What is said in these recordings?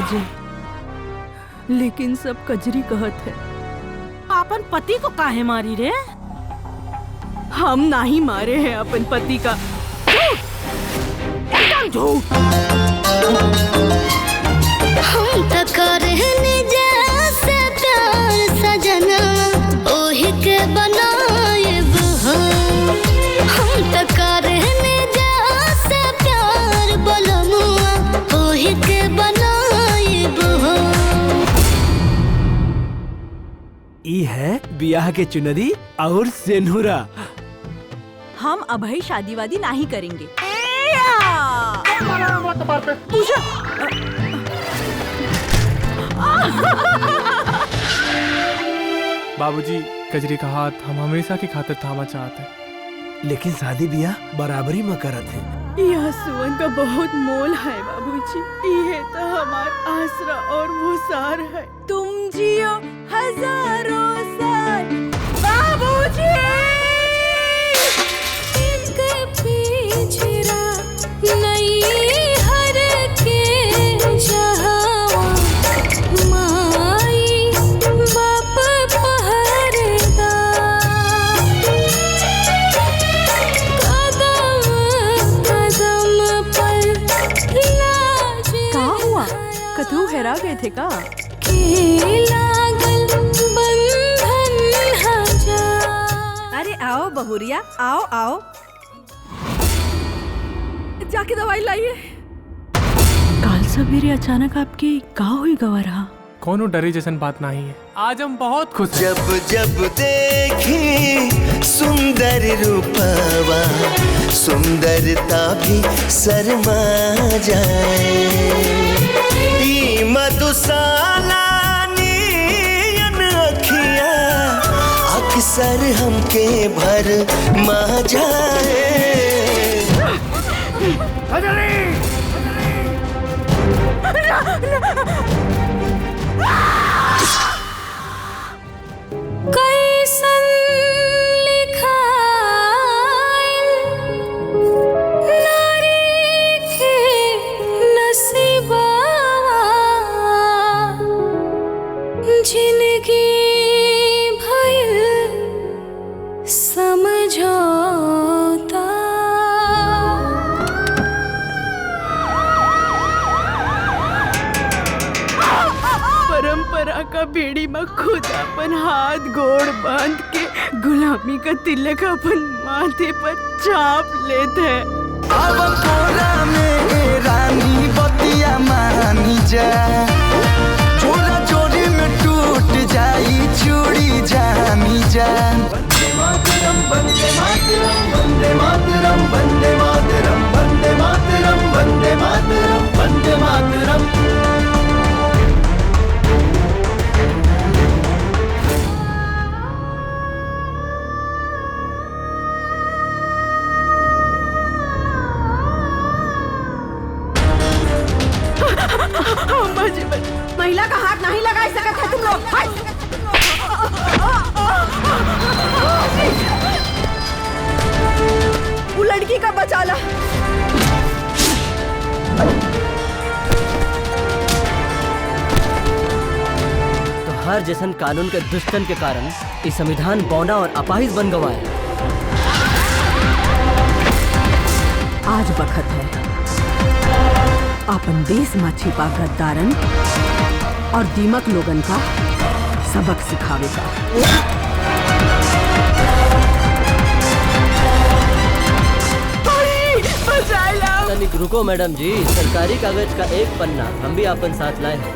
बजे, लेकिन सब कजरी कहत है। अपन पति को काहे मारी रे? हम नहीं मारे हैं अपन पति का। एकदम झूठ। हम तो करहने जैसे प्यार सजना ओही के बनाएब हम तो करहने जैसे प्यार बलमुआ ओही के बनाएब ई है बियाह के चुनरी और सेनुरा। हम अभी शादी वादी नहीं करेंगे। बाबूजी, कजरी का हाथ हम हमेशा की खातिर थामा चाहते हैं, लेकिन शादी बियाह बराबरी में करत है। यह सुवन का बहुत मोल है बाबूजी। ये तो हमार आसरा और वो सार है। तुम जियो हजारों साल बाबूजी। हेरा गए थे का? अरे आओ बहुरिया, आओ आओ, जाके दवाई लाइए। काल सवेरे अचानक आपकी का हुई गवारा? कोनो डरे जैसन बात नहीं है। आज हम बहुत खुश हैं। जब जब देखी सुंदर रूपवा सुंदरता भी शर्मा जाए। मधुशाला नीयन अखिया अक्सर हमके भर मा जाए। कैसन लिखा नारी के नसीबा जिंदगी भइल समझौता। परंपरा का बेड़ी में खुद अपन हाथ गोड़ बांध के गुलामी का तिलक अपन माथे पर छाप लेते हैं। अब कोरा में रानी बतिया मानी जा, चोरा चोरी में टूट जाई चूड़ी जानी जा। वंदे मातरम वंदे मातरम वंदे मातरम वंदे मातरम वंदे मातरम वंदे मातरम वंदे मातरम। महिला का हाथ नहीं लगा सकते है तुम लोग। वो लड़की का बचा ला। तो हर जैसन कानून के दुष्टन के कारण इस संविधान बौना और अपाहिज बन गवा है। आज बखत है अपन देश में छिपा गद्दारन और दीमक लोगन का सबक सिखावे का। तनिक रुको मैडम जी, सरकारी कागज का एक पन्ना हम भी अपन साथ लाए हैं।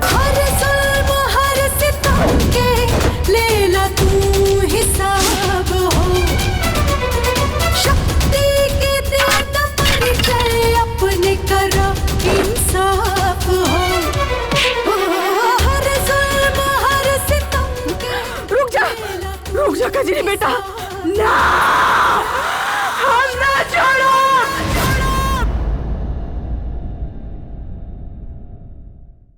हर जुल्म हर सितम के लेला तू हिसाब हो। शक्ति के देत परिचय अपने करो इंसाफ हो। हर जुल्म हर सितम के रुक जा कजरी बेटा, ना।